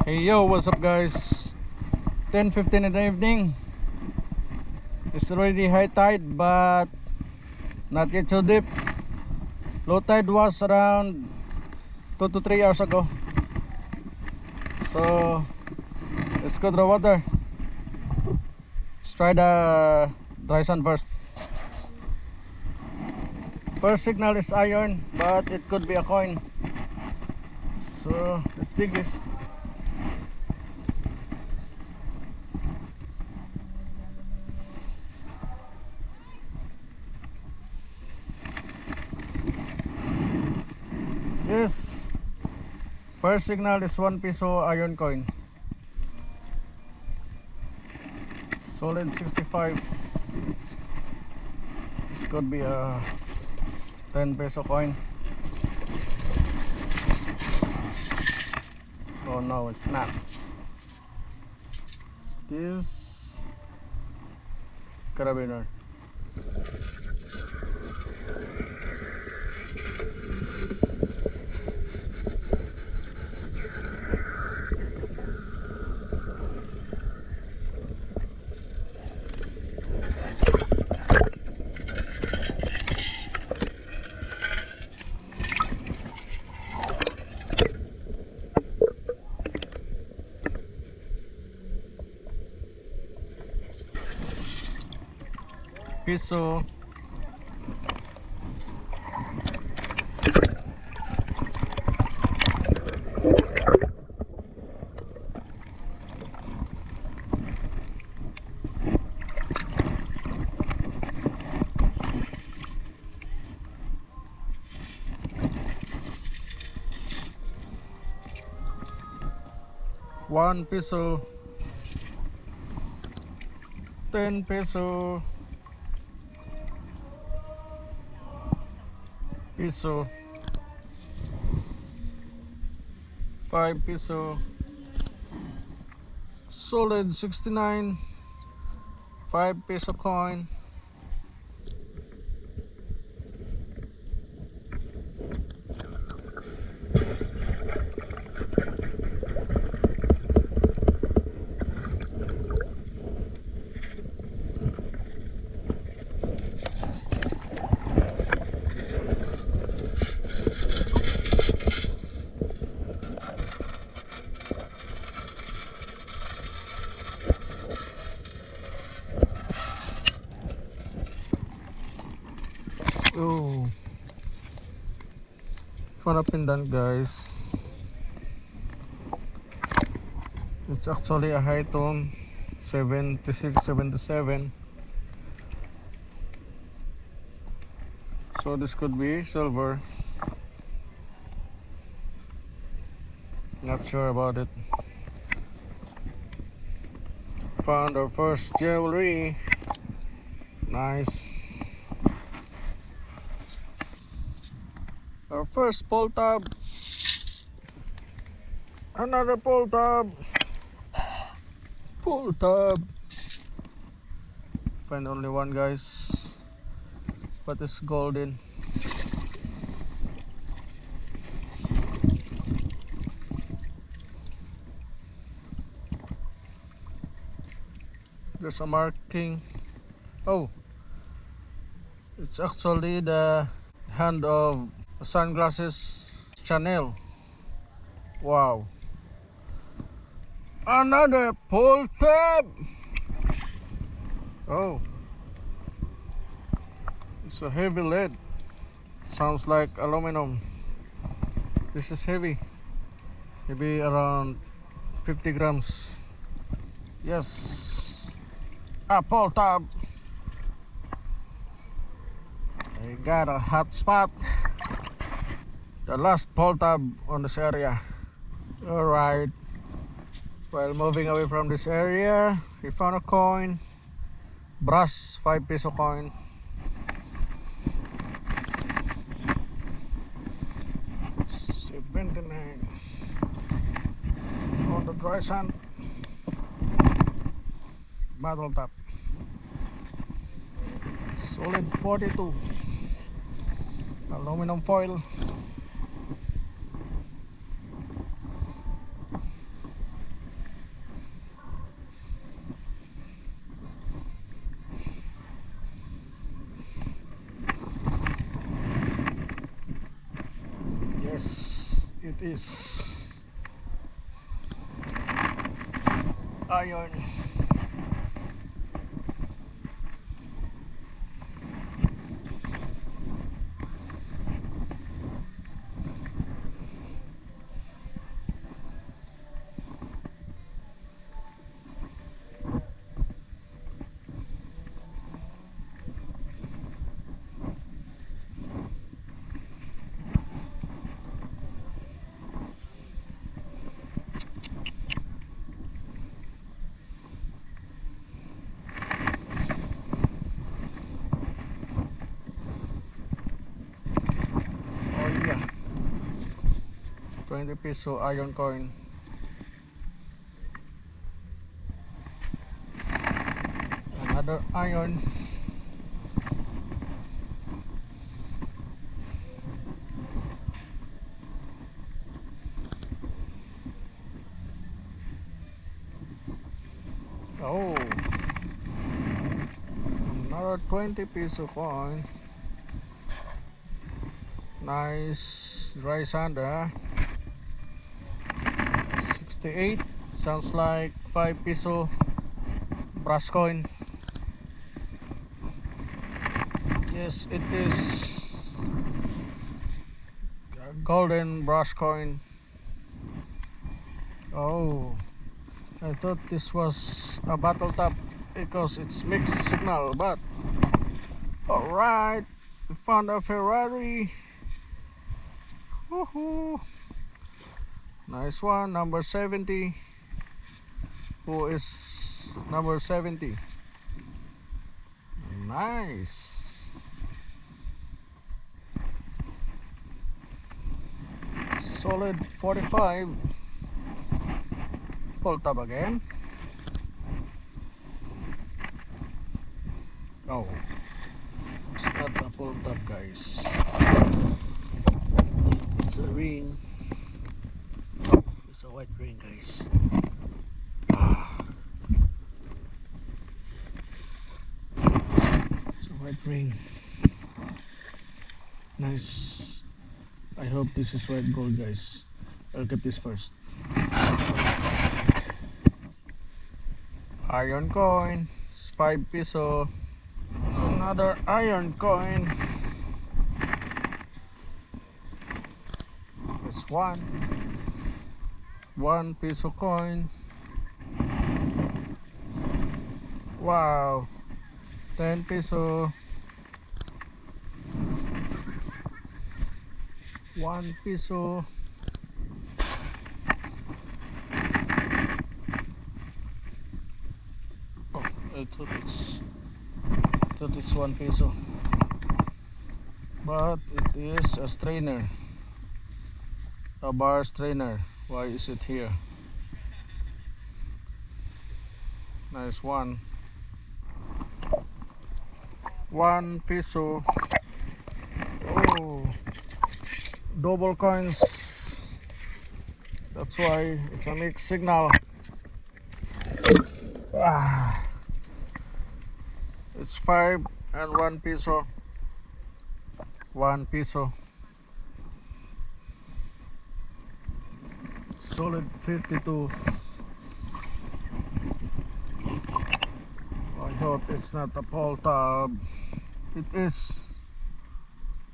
Hey yo, what's up guys? 10:15 in the evening. It's already high tide but not yet so deep. Low tide was around 2 to 3 hours ago. So let's go to the water. Let's try the dry sand first. First signal is iron, but it could be a coin. So let's dig this. Yes, first signal is 1 peso iron coin. Solid 65. This could be a 10 peso coin. Oh no, it's not. This carabiner. Piso. One peso. 10 peso. Peso. 5 peso. Solid 69. 5 peso coin. Oh, fun up and done, guys. It's actually a high tone 76, 77. So this could be silver. Not sure about it. Found our first jewelry. Nice. Our first pull tab. Another pull tab. Pull tab. Find only one, guys, but it's golden. There's a marking. Oh, it's actually the hand of sunglasses Chanel. Wow. Another pull tab. Oh, it's a heavy lead. Sounds like aluminum. This is heavy. Maybe around 50 grams. Yes. A pull tab. I got a hot spot. The last pull tab on this area. Alright. While moving away from this area, we found a coin. Brass 5 peso coin. $79 on the dry sand. Bottle top. Solid 42. Aluminum foil. it is iron. Oh yeah, 20 peso iron coin. Another iron. Oh, another 20 peso coin. Nice dry sand, huh? 68. Sounds like 5 peso brass coin. Yes, it is a golden brass coin. Oh, I thought this was a battle top because it's mixed signal, but alright, we found a Ferrari. Woohoo! Nice one, number 70. Who is number 70? Nice. Solid 45. Pull tab again. Oh, it's not a pull tab, guys. It's a ring. Oh, it's a white ring, guys. It's a white ring. Nice. I hope this is white gold, guys. I'll get this first. Iron coin. It's 5 peso. Another iron coin. It's 1 peso coin. Wow, 10 peso. 1 peso. Oh, I thought it's 1 peso, but it is a strainer, a bar strainer. Why is it here? Nice one. 1 peso. Oh, double coins. That's why it's a mixed signal. It's 5 and 1 peso. 1 peso. Solid 52. I hope it's not a pull tab. It is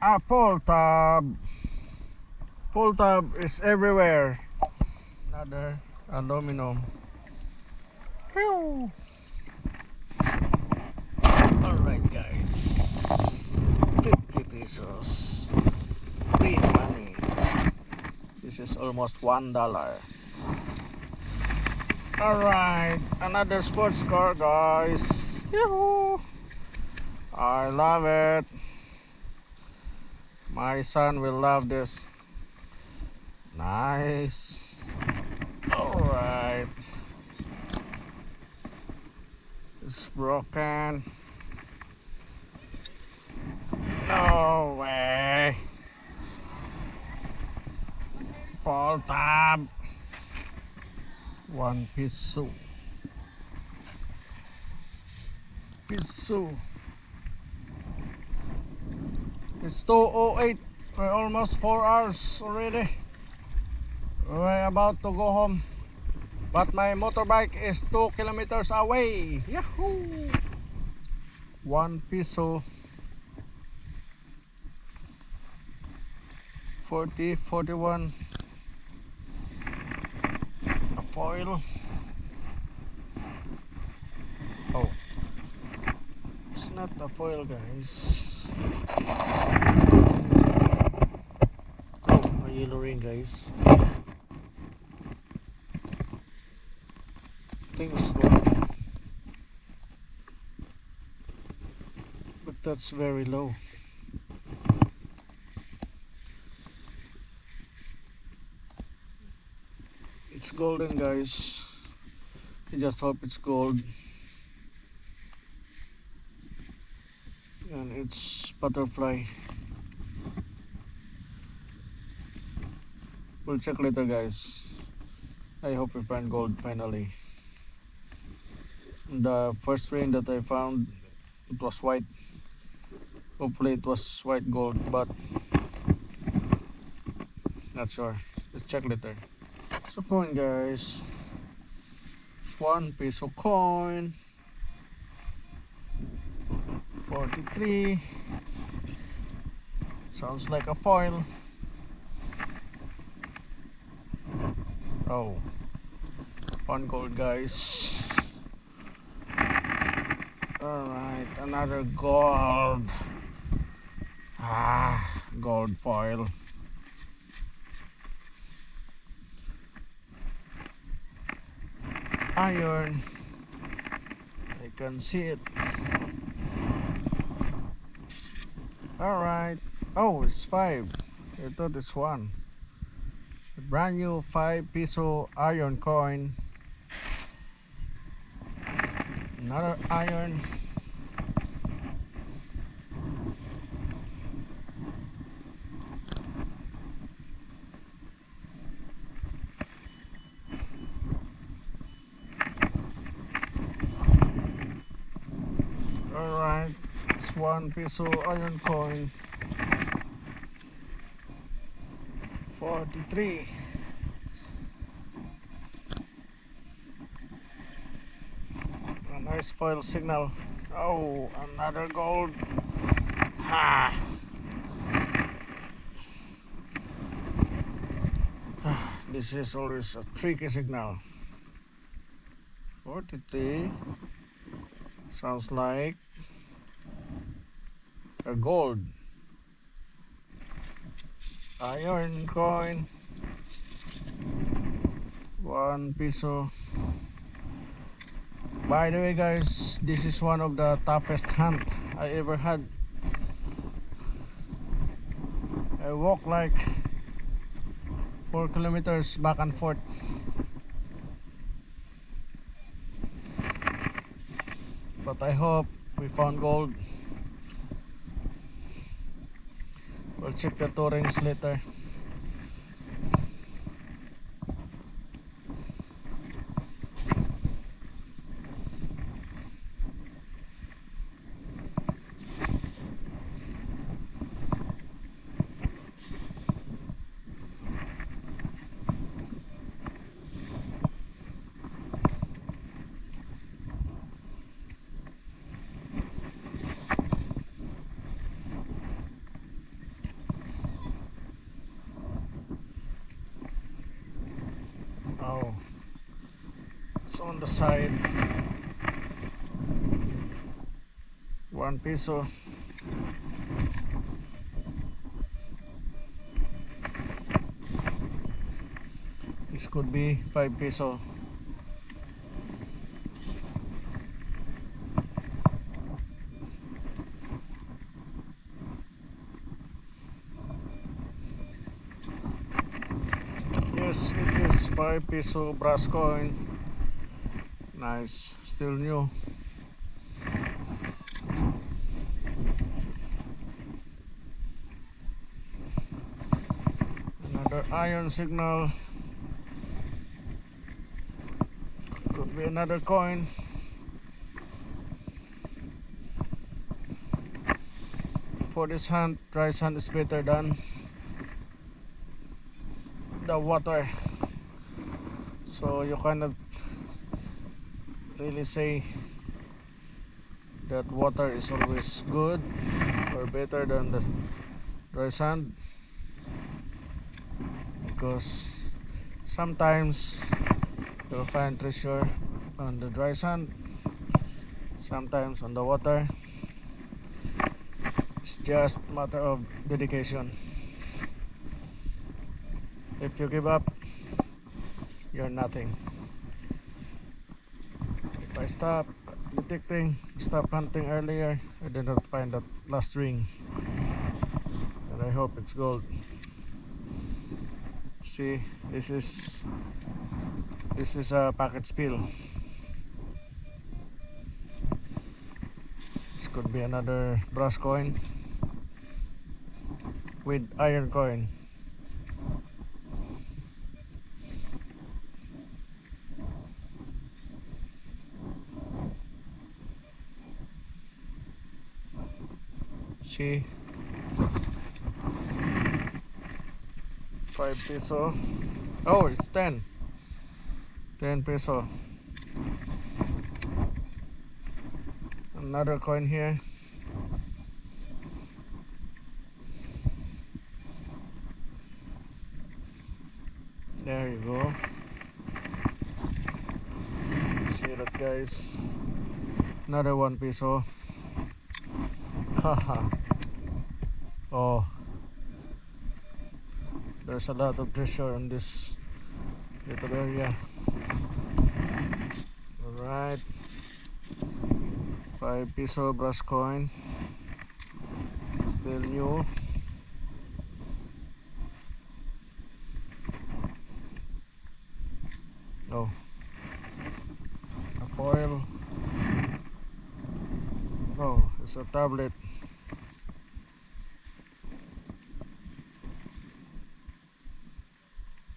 a pull tab. Pull tab is everywhere. Another aluminum. Whew. Alright, guys, 50 pesos. Free money. This is almost $1. Alright, another sports car, guys. Yoo-hoo. I love it. My son will love this. Nice. Alright. It's broken. No way. Pull tab. 1 peso. It's 2:08. We're almost 4 hours already. We're about to go home, but my motorbike is 2 kilometers away. Yahoo! 1 peso 40, 41. A foil. Oh, it's not a foil, guys. Oh, a yellow ring, guys. Things go, but that's very low. It's golden, guys. I just hope it's gold. And it's butterfly. We'll check later, guys. I hope we find gold finally. The first ring that I found, it was white. Hopefully it was white gold, but not sure. Let's check later. So coin, guys. It's 1 peso coin. 43. Sounds like a foil. Oh, fun gold, guys. Alright, another gold. Gold foil. Iron. I can see it. Alright. Oh, it's 5. I thought it's 1. A brand new 5 peso iron coin. Another iron. Alright, it's 1 peso iron coin. 43. A nice foil signal. Oh, another gold. This is always a tricky signal. 43. Sounds like a gold. Iron coin. 1 peso. By the way, guys, this is one of the toughest hunt I ever had. I walked like 4 kilometers back and forth. But I hope we found gold. We'll check the 2 rings later. Oh, it's on the side. 1 peso. This could be 5 peso. Yes, it is 5 peso brass coin. Nice, still new. Another iron signal. Could be another coin. For this hunt, dry sand is better than the water. so you cannot really say that water is always good or better than the dry sand, because sometimes you'll find treasure on the dry sand, sometimes on the water. It's just a matter of dedication. If you give up, you're nothing. If I stop detecting, stop hunting earlier, I did not find that last ring, and I hope it's gold. See, this is a packet spill. This could be another brass coin with iron coin. See, 5 peso. Oh, it's 10 peso. Another coin here. There you go. See that, guys? Another 1 peso. Haha. Oh, there's a lot of treasure in this little area. Alright, 5 peso brass coin, still new. Oh, a foil. Oh, it's a tablet.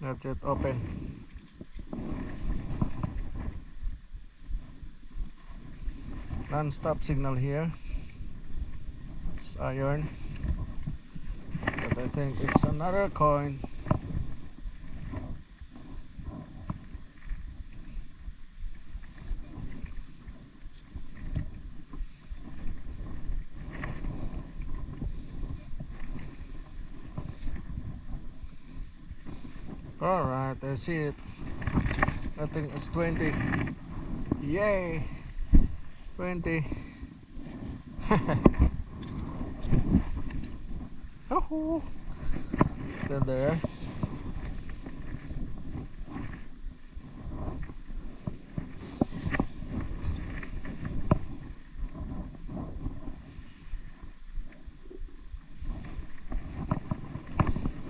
Not yet open. Non-stop signal here. It's iron, but I think it's another coin. Alright, I see it. I think it's 20. Yay! 20. Oh, still there.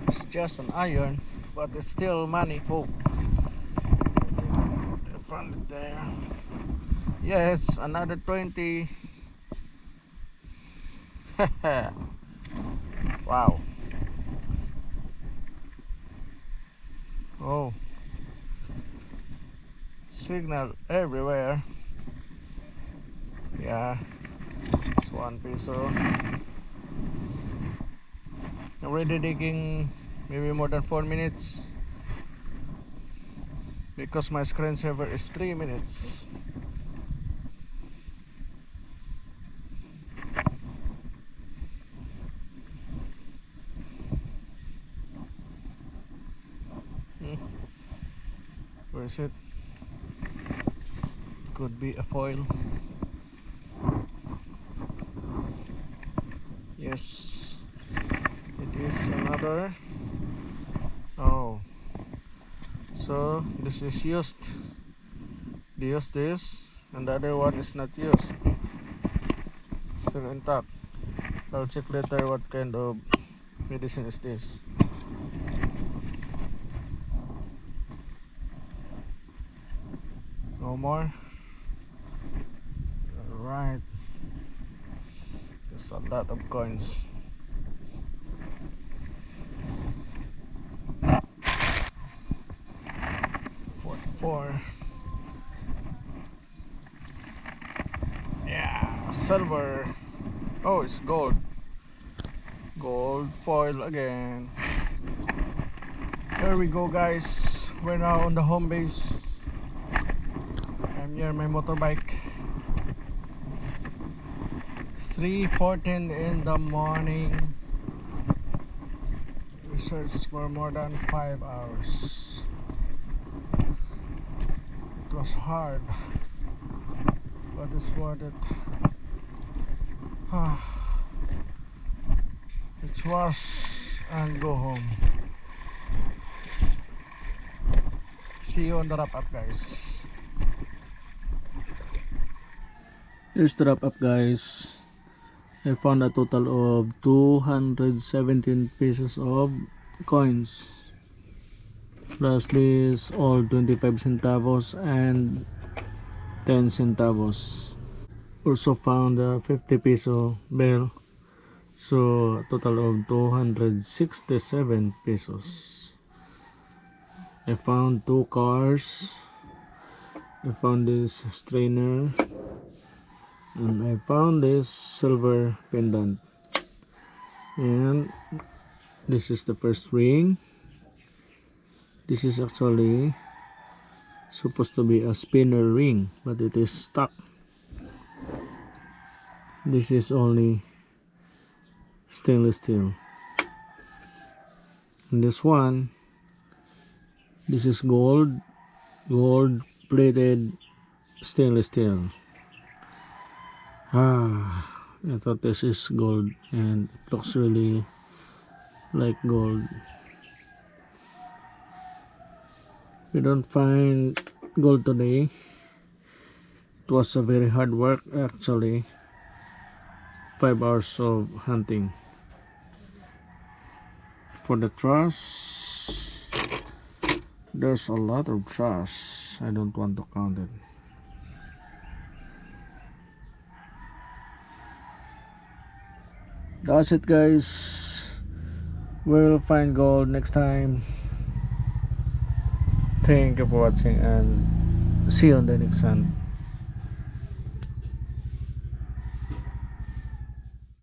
It's just an iron, but it's still money. Oh, I found it there. Yes, another 20. Wow. Oh, signal everywhere. Yeah, it's 1 peso. I'm already digging maybe more than 4 minutes, because my screensaver is 3 minutes. Where is it? Could be a foil. Yes, it is another. Oh, so this is used. They use this, and the other one is not used. Still intact. I'll check later what kind of medicine is this. No more. Alright, there's a lot of coins. $44. Yeah, silver. Oh, it's gold. Gold foil again. There we go, guys. we're now on the home base. I'm near my motorbike. 3:14 in the morning. We searched for more than 5 hours. It was hard, but it's worth it. Let's wash and go home. See you on the wrap up, guys. Here's the wrap up, guys. I found a total of 217 pieces of coins, plus this all 25 centavos and 10 centavos. Also found a 50 peso bill, so a total of 267 pesos. I found 2 cars. I found this strainer, and I found this silver pendant, and this is the first ring. This is actually supposed to be a spinner ring, but it is stuck. This is only stainless steel, and this one, this is gold plated stainless steel. I thought this is gold, and it looks really like gold. We don't find gold today. It was a very hard work, actually. 5 hours of hunting. For the trash, there's a lot of trash. I don't want to count it. That's it, guys. We'll find gold next time. Thank you for watching, and see you on the next one.